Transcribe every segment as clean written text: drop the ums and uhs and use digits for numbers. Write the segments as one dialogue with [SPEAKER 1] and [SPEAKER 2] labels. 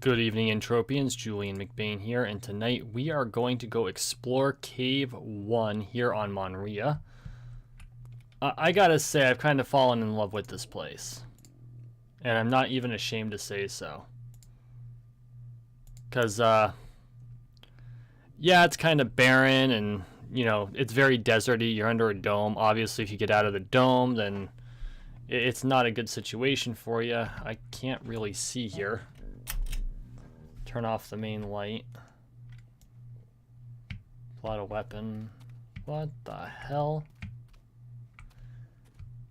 [SPEAKER 1] Good evening, Entropians. Julian McBain here, and tonight we are going to go explore Cave 1 here on Monria. I gotta say, I've kind of fallen in love with this place. And I'm not even ashamed to say so. Because, yeah, it's kind of barren and, you know, it's very deserty. You're under a dome. Obviously, if you get out of the dome, then it's not a good situation for you. I can't really see here. Turn off the main light. Pull out a weapon. What the hell?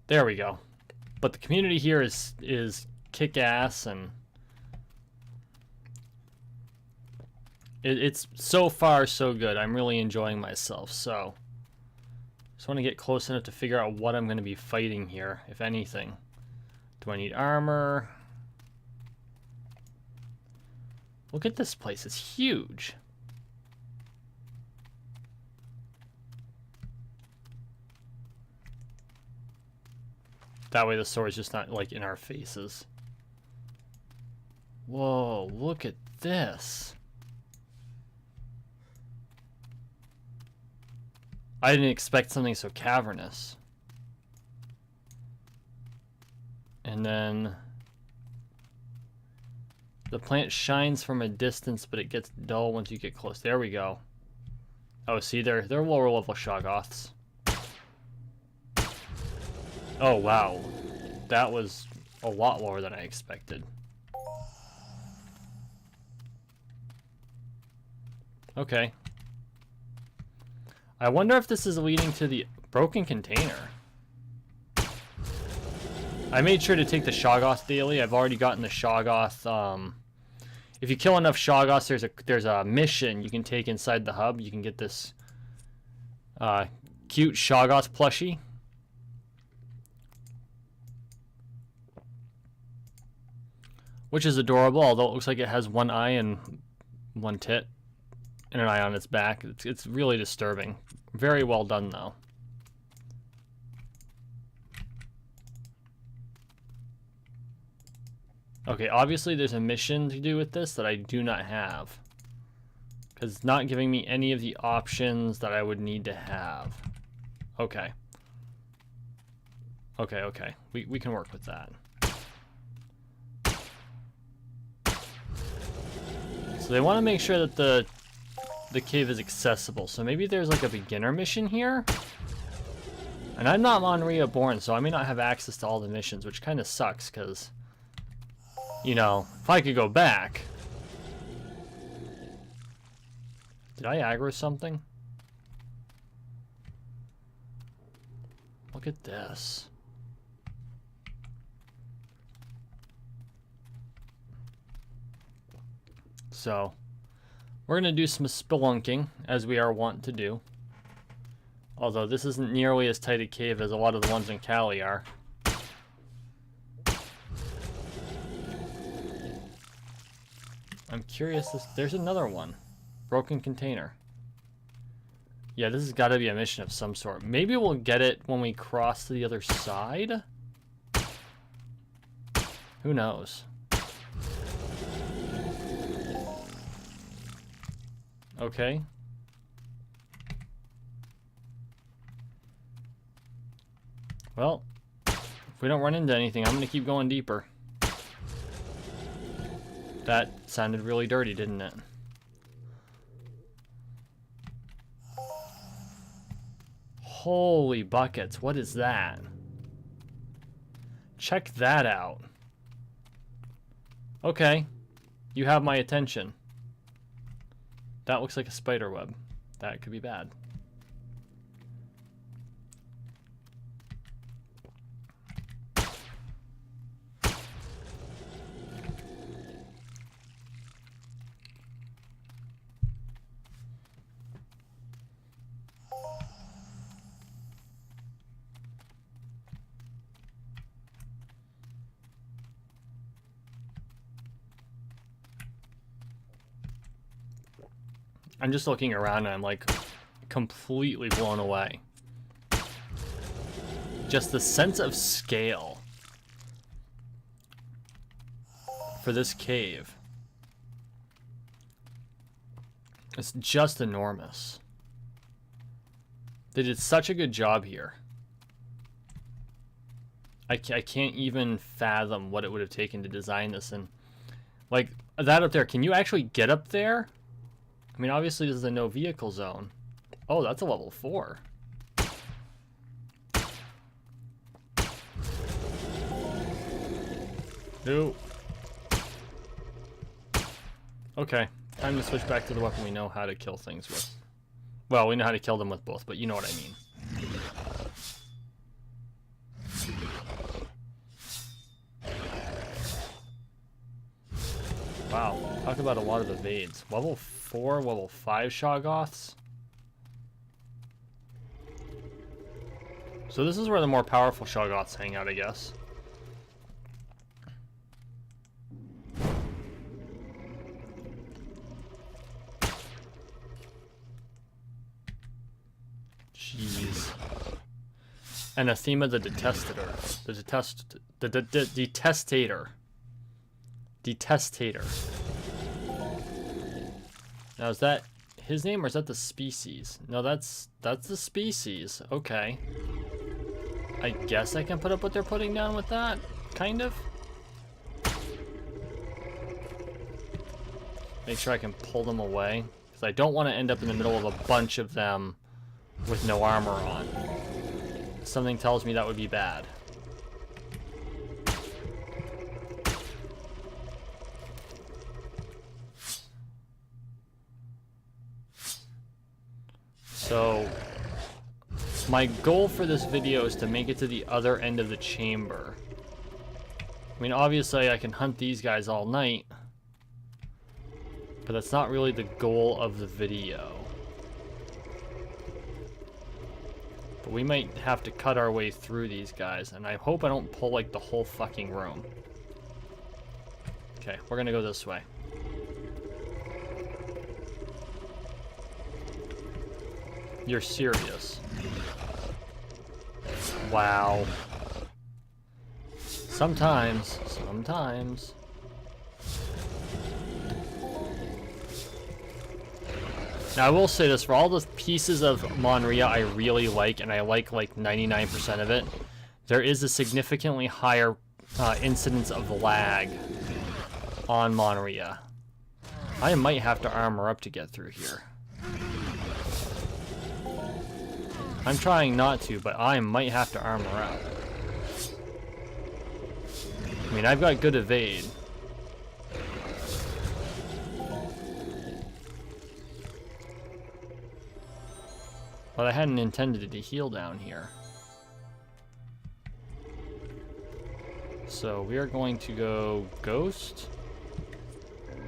[SPEAKER 1] There we go. But the community here is kick-ass, and it's so far so good. I'm really enjoying myself. So just want to get close enough to figure out what I'm going to be fighting here, if anything. Do I need armor? Look at this place, it's huge. That way the sword's just not like in our faces. Whoa, look at this. I didn't expect something so cavernous. And then the plant shines from a distance, but it gets dull once you get close. There we go. Oh, see, they're lower level Shoggoths. Oh, wow. That was a lot lower than I expected. Okay. I wonder if this is leading to the broken container. I made sure to take the Shoggoth daily. I've already gotten the Shoggoth. If you kill enough Shoggoths, there's a mission you can take inside the hub. You can get this cute Shoggoth plushie. Which is adorable, although it looks like it has one eye and one tit. And an eye on its back. It's really disturbing. Very well done, though. Okay, obviously there's a mission to do with this that I do not have. Because it's not giving me any of the options that I would need to have. Okay. Okay. We can work with that. So they want to make sure that the cave is accessible. So maybe there's like a beginner mission here? And I'm not Monria born, so I may not have access to all the missions, which kind of sucks, because, you know, if I could go back. Did I aggro something? Look at this. So, we're going to do some spelunking, as we are wont to do. Although this isn't nearly as tight a cave as a lot of the ones in Cali are. I'm curious, there's another one. Broken container. Yeah, this has got to be a mission of some sort. Maybe we'll get it when we cross to the other side? Who knows? Okay. Well, if we don't run into anything, I'm going to keep going deeper. That sounded really dirty, didn't it? Holy buckets, what is that? Check that out. Okay, you have my attention. That looks like a spider web. That could be bad. I'm just looking around and I'm like completely blown away. Just the sense of scale for this cave. It's just enormous. They did such a good job here. I can't even fathom what it would have taken to design this. And like that up there, can you actually get up there? I mean, obviously this is a no vehicle zone. Oh, that's a level 4. No. Okay, time to switch back to the weapon we know how to kill things with. Well, we know how to kill them with both, but you know what I mean. Wow, talk about a lot of evades. Level 4, level 5 Shoggoths. So this is where the more powerful Shoggoths hang out, I guess. Jeez. Anathema the Detestator. The Detestator. Detestator. Now is that his name or is that the species? No, that's the species. Okay. I guess I can put up what they're putting down with that, kind of. Make sure I can pull them away, because I don't want to end up in the middle of a bunch of them with no armor on. Something tells me that would be bad. So, my goal for this video is to make it to the other end of the chamber. I mean, obviously I can hunt these guys all night, but that's not really the goal of the video. But we might have to cut our way through these guys, and I hope I don't pull like the whole fucking room. Okay, we're gonna go this way. You're serious. Wow. Sometimes. Now I will say this, for all the pieces of Monria I really like, and I like 99% of it, there is a significantly higher incidence of lag on Monria. I might have to armor up to get through here. I'm trying not to, but I might have to armor up. I mean, I've got good evade. But I hadn't intended to heal down here. So we are going to go Ghost. And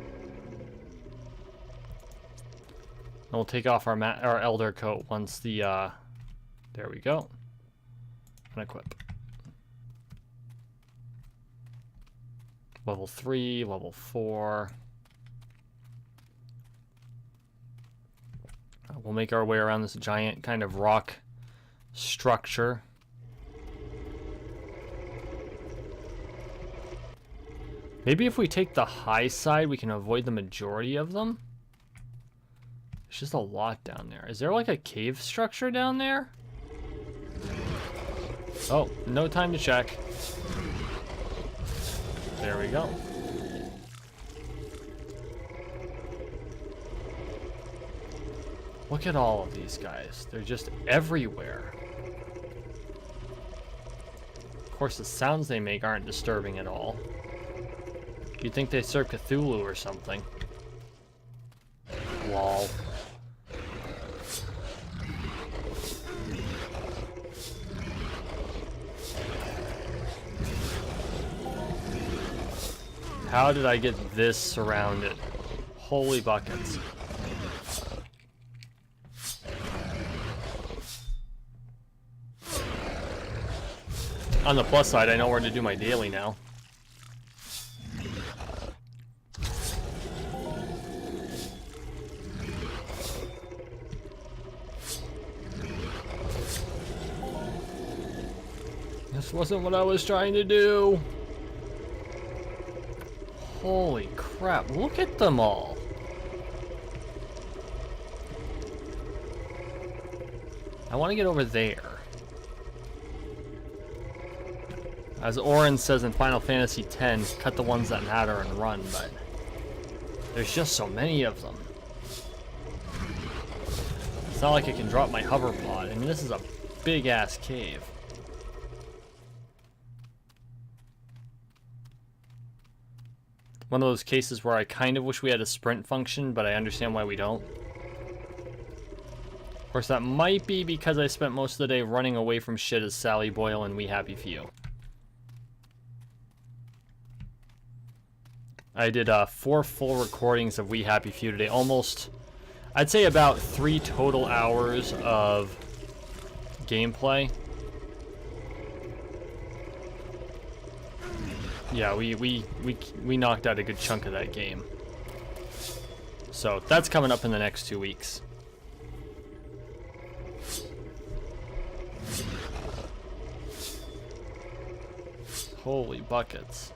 [SPEAKER 1] we'll take off our Elder Coat once the... there we go. And equip. Level 3, level 4. We'll make our way around this giant kind of rock structure. Maybe if we take the high side, we can avoid the majority of them. There's just a lot down there. Is there like a cave structure down there? Oh, no time to check. There we go. Look at all of these guys. They're just everywhere. Of course, the sounds they make aren't disturbing at all. You'd think they serve Cthulhu or something. Lol. How did I get this surrounded? Holy buckets. On the plus side, I know where to do my daily now. This wasn't what I was trying to do. Holy crap, look at them all. I want to get over there. As Orin says in Final Fantasy X, cut the ones that matter and run, but there's just so many of them. It's not like I can drop my hover pod. I mean, this is a big-ass cave. One of those cases where I kind of wish we had a sprint function, but I understand why we don't. Of course, that might be because I spent most of the day running away from shit as Sally Boyle and We Happy Few. I did 4 full recordings of We Happy Few today. Almost, I'd say about 3 total hours of gameplay. Yeah, we knocked out a good chunk of that game. So that's coming up in the next 2 weeks. Holy buckets.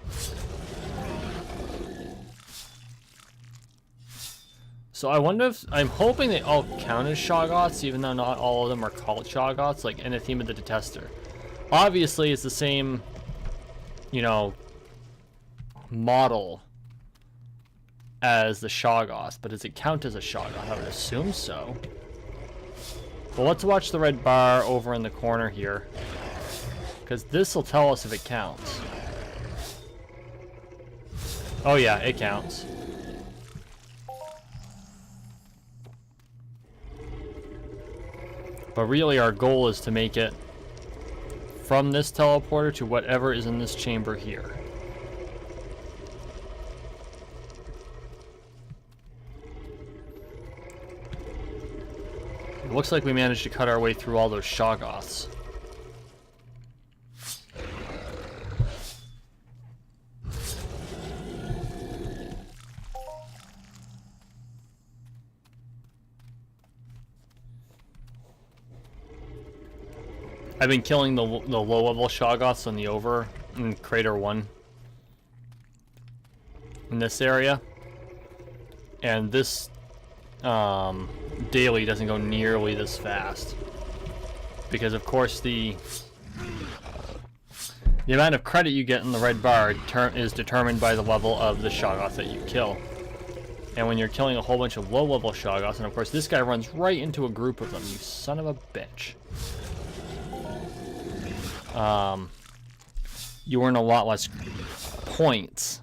[SPEAKER 1] So I wonder if, I'm hoping they all count as Shoggoths, even though not all of them are called Shoggoths, like Anathema the Detester. Obviously, it's the same, you know, model as the Shoggoth, but does it count as a Shoggoth? I would assume so. Well, let's watch the red bar over in the corner here, because this will tell us if it counts. Oh yeah, it counts. But really our goal is to make it from this teleporter to whatever is in this chamber here. It looks like we managed to cut our way through all those Shoggoths. I've been killing the low-level Shoggoths on the in Crater 1 in this area, and this daily doesn't go nearly this fast because, of course, the amount of credit you get in the red bar is determined by the level of the Shoggoth that you kill. And when you're killing a whole bunch of low-level Shoggoths, and of course this guy runs right into a group of them, you son of a bitch. You earn a lot less points,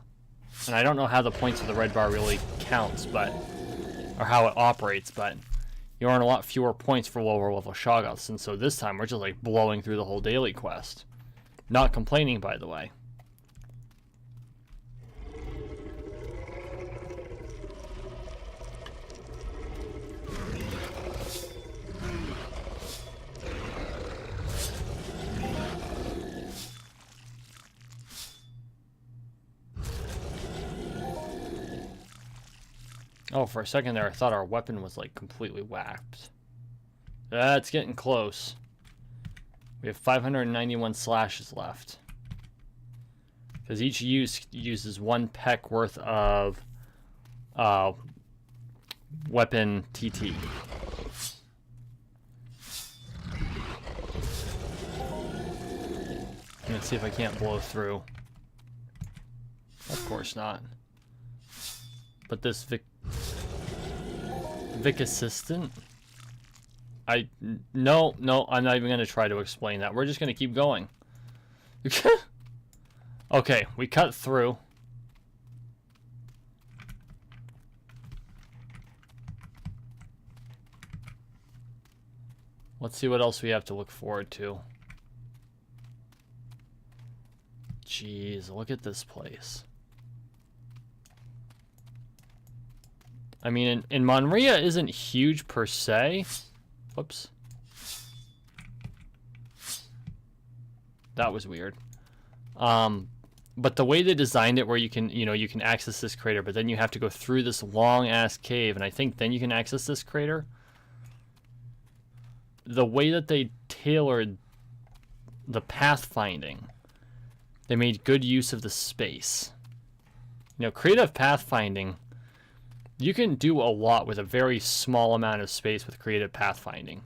[SPEAKER 1] and I don't know how the points of the red bar really counts, but or how it operates, but you earn a lot fewer points for lower level Shoggoths, and so this time we're just like blowing through the whole daily quest. Not complaining, by the way. Oh, for a second there, I thought our weapon was, like, completely whacked. It's getting close. We have 591 slashes left. Because each use uses 1 peck worth of weapon TT. Let's see if I can't blow through. Of course not. But this Vic Assistant? No, I'm not even going to try to explain that. We're just going to keep going. Okay, we cut through. Let's see what else we have to look forward to. Jeez, look at this place. I mean, in Monria isn't huge per se. Whoops. That was weird. But the way they designed it where you can, you can access this crater, but then you have to go through this long-ass cave, and I think then you can access this crater. The way that they tailored the pathfinding, they made good use of the space. Creative pathfinding, you can do a lot with a very small amount of space with creative pathfinding.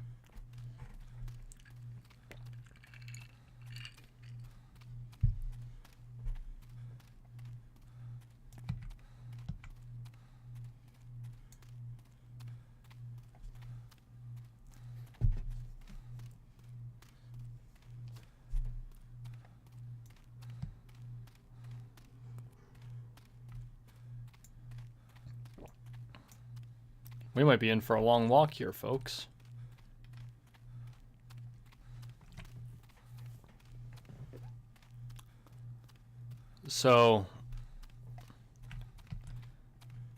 [SPEAKER 1] We might be in for a long walk here, folks. So,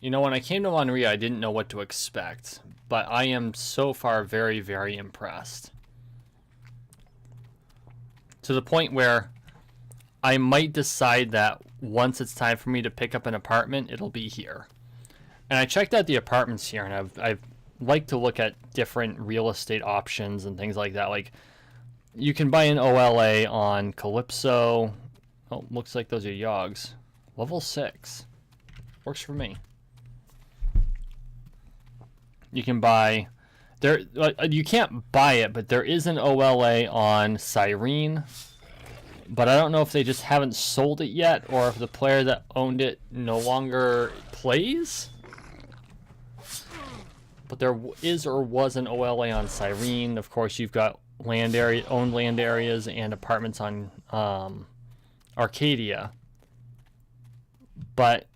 [SPEAKER 1] you know, when I came to Monria, I didn't know what to expect, but I am so far very, very impressed. To the point where I might decide that once it's time for me to pick up an apartment, it'll be here. And I checked out the apartments here, and I've like to look at different real estate options and things like that. Like, you can buy an OLA on Calypso. Oh, looks like those are Yogs. Level 6. Works for me. You can buy... there. You can't buy it, but there is an OLA on Cyrene. But I don't know if they just haven't sold it yet, or if the player that owned it no longer plays. But there is or was an OLA on Cyrene. Of course, you've got owned land areas and apartments on Arcadia. But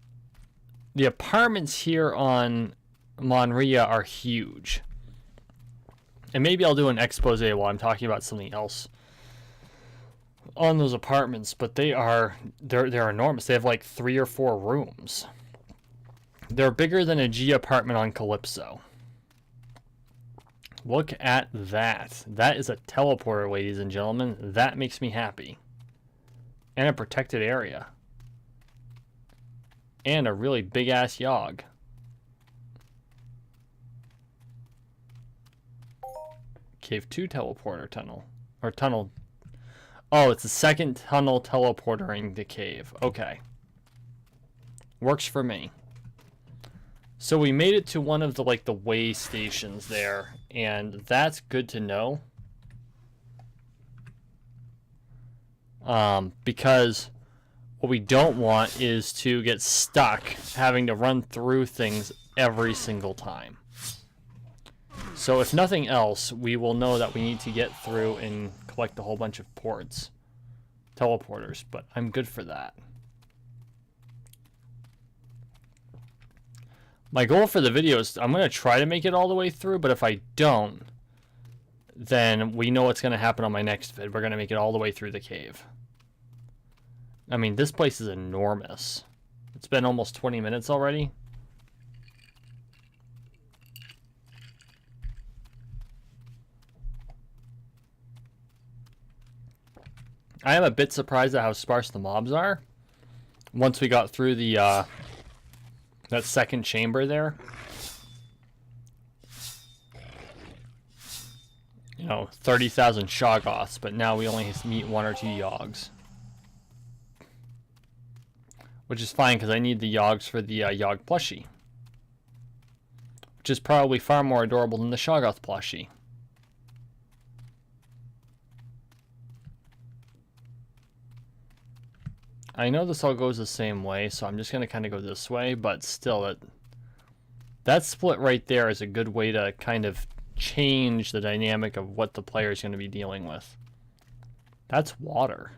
[SPEAKER 1] the apartments here on Monria are huge. And maybe I'll do an expose while I'm talking about something else on those apartments, but they're enormous. They have like 3 or 4 rooms. They're bigger than a G apartment on Calypso. Look at that. That is a teleporter, ladies and gentlemen. That makes me happy. And a protected area. And a really big-ass Yogg. Cave 2 teleporter tunnel. Or tunnel. Oh, it's the second tunnel teleportering the cave. Okay. Works for me. So we made it to one of the, like, the way stations there. And that's good to know. Because what we don't want is to get stuck having to run through things every single time. So if nothing else, we will know that we need to get through and collect a whole bunch of ports. Teleporters, but I'm good for that. My goal for the video is I'm going to try to make it all the way through, but if I don't, then we know what's going to happen on my next vid. We're going to make it all the way through the cave. I mean, this place is enormous. It's been almost 20 minutes already. I am a bit surprised at how sparse the mobs are. Once we got through the that second chamber there. You know, 30,000 Shoggoths, but now we only meet 1 or 2 Yoggs. Which is fine, because I need the Yoggs for the Yogg plushie. Which is probably far more adorable than the Shoggoth plushie. I know this all goes the same way, so I'm just going to kind of go this way, but still, that split right there is a good way to kind of change the dynamic of what the player is going to be dealing with. That's water.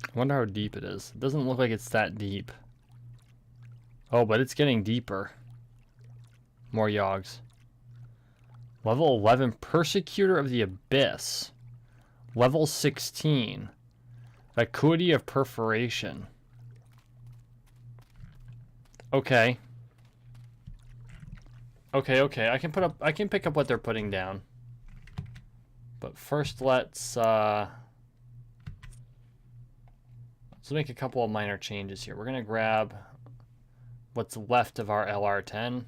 [SPEAKER 1] I wonder how deep it is. It doesn't look like it's that deep. Oh, but it's getting deeper. More Yoggs. Level 11, Persecutor of the Abyss. Level 16, Vacuity of Perforation. Okay. Okay. I can pick up what they're putting down. But first, let's make a couple of minor changes here. We're gonna grab what's left of our LR10.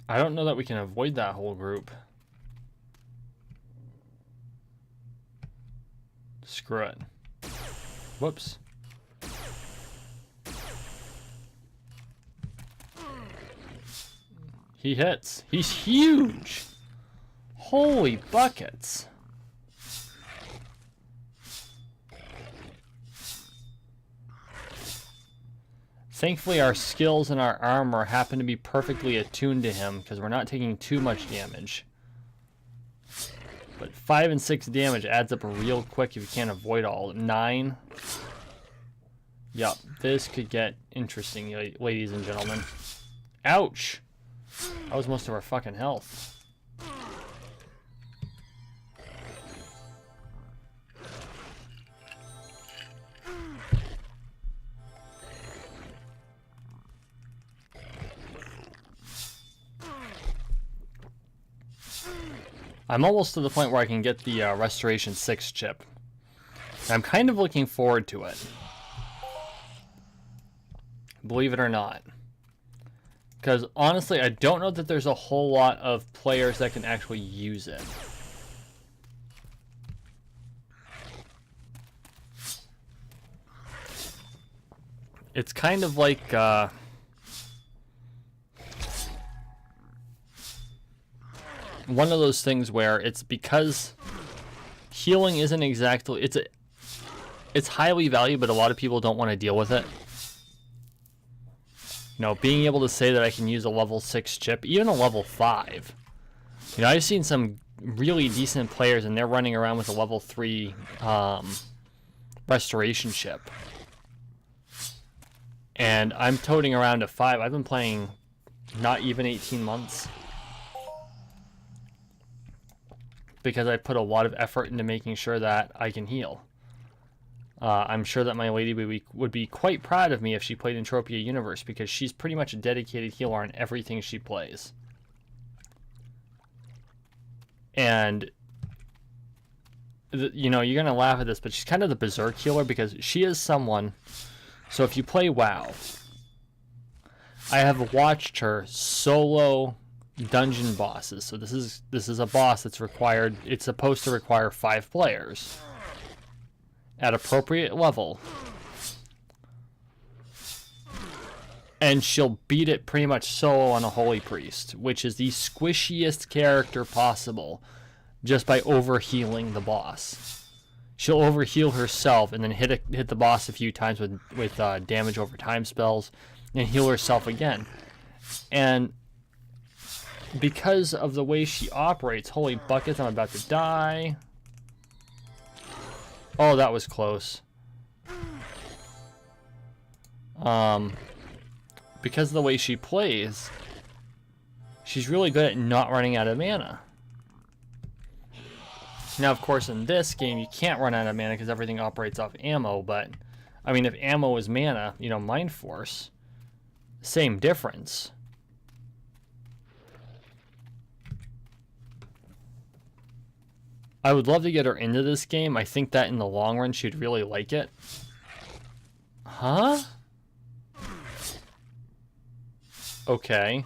[SPEAKER 1] I don't know that we can avoid that whole group. Screw it. Whoops. He hits. He's huge. Holy buckets. Thankfully, our skills and our armor happen to be perfectly attuned to him because we're not taking too much damage. But 5 and 6 damage adds up real quick if you can't avoid all. 9. Yup, this could get interesting, ladies and gentlemen. Ouch! That was most of our fucking health. I'm almost to the point where I can get the Restoration 6 chip. I'm kind of looking forward to it. Believe it or not. Because honestly, I don't know that there's a whole lot of players that can actually use it. It's kind of like... one of those things where it's because healing isn't exactly... It's highly valued, but a lot of people don't want to deal with it. You know, being able to say that I can use a level 6 chip, even a level 5. You know, I've seen some really decent players and they're running around with a level 3 restoration chip. And I'm toting around a 5. I've been playing not even 18 months. Because I put a lot of effort into making sure that I can heal. I'm sure that my lady would be quite proud of me if she played Entropia Universe, because she's pretty much a dedicated healer on everything she plays. And, you know, you're going to laugh at this, but she's kind of the berserk healer, because she is someone... So if you play WoW, I have watched her solo dungeon bosses. So this is a boss that's required... It's supposed to require 5 players. At appropriate level, and she'll beat it pretty much solo on a holy priest, which is the squishiest character possible, just by overhealing the boss. She'll overheal herself and then hit the boss a few times with damage over time spells, and heal herself again. And because of the way she operates, holy buckets, I'm about to die. Oh, that was close. Because of the way she plays, she's really good at not running out of mana. Now, of course, in this game, you can't run out of mana because everything operates off ammo, but, I mean, if ammo is mana, you know, Mind Force, same difference. I would love to get her into this game. I think that in the long run, she'd really like it. Huh? Okay.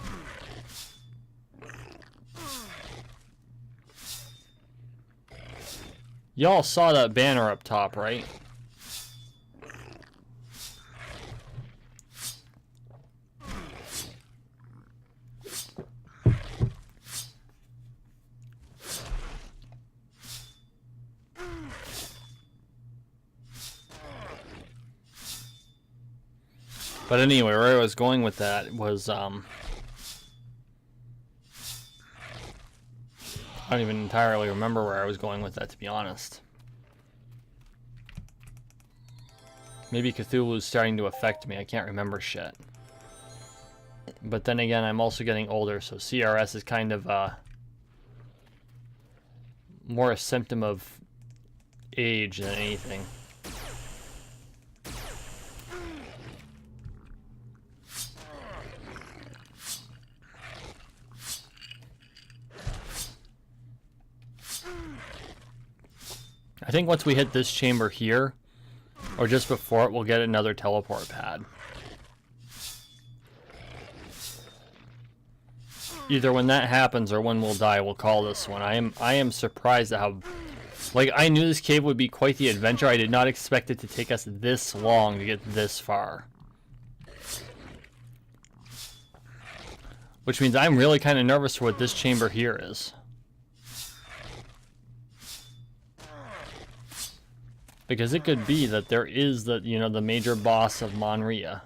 [SPEAKER 1] Y'all saw that banner up top, right? But anyway, where I was going with that was, I don't even entirely remember where I was going with that, to be honest. Maybe Cthulhu's starting to affect me. I can't remember shit. But then again, I'm also getting older, so CRS is kind of more a symptom of age than anything. I think once we hit this chamber here, or just before it, we'll get another teleport pad. Either when that happens or when we'll die, we'll call this one. I am surprised at how... Like, I knew this cave would be quite the adventure. I did not expect it to take us this long to get this far. Which means I'm really kind of nervous for what this chamber here is. Because it could be that there is the, you know, the major boss of Monria.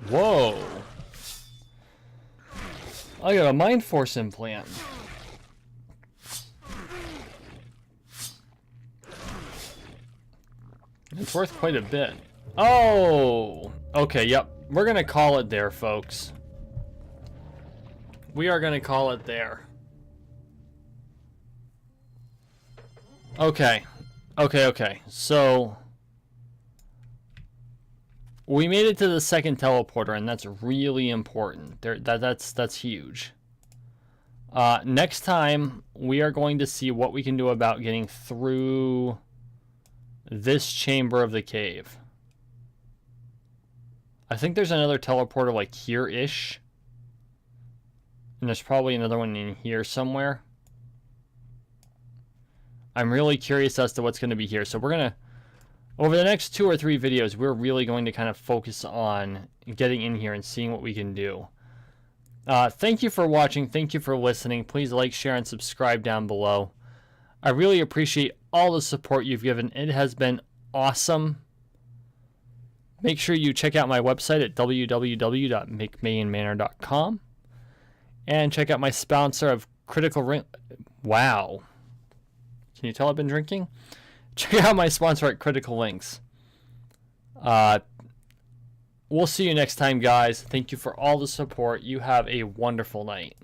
[SPEAKER 1] Whoa. I got a Mind Force implant. It's worth quite a bit. Oh! Okay, yep. We're gonna call it there, folks. We are gonna call it there. Okay. Okay. So we made it to the second teleporter, and that's really important. That's huge. Next time, we are going to see what we can do about getting through this chamber of the cave. I think there's another teleporter like here-ish. And there's probably another one in here somewhere. I'm really curious as to what's going to be here. So we're going to, over the next 2 or 3 videos, we're really going to kind of focus on getting in here and seeing what we can do. Thank you for watching. Thank you for listening. Please like, share, and subscribe down below. I really appreciate all the support you've given. It has been awesome. Make sure you check out my website at www.mcmahanmanor.com and check out my sponsor of Critical Ring. Wow. Can you tell I've been drinking? Check out my sponsor at Critical Links. We'll see you next time, guys. Thank you for all the support. You have a wonderful night.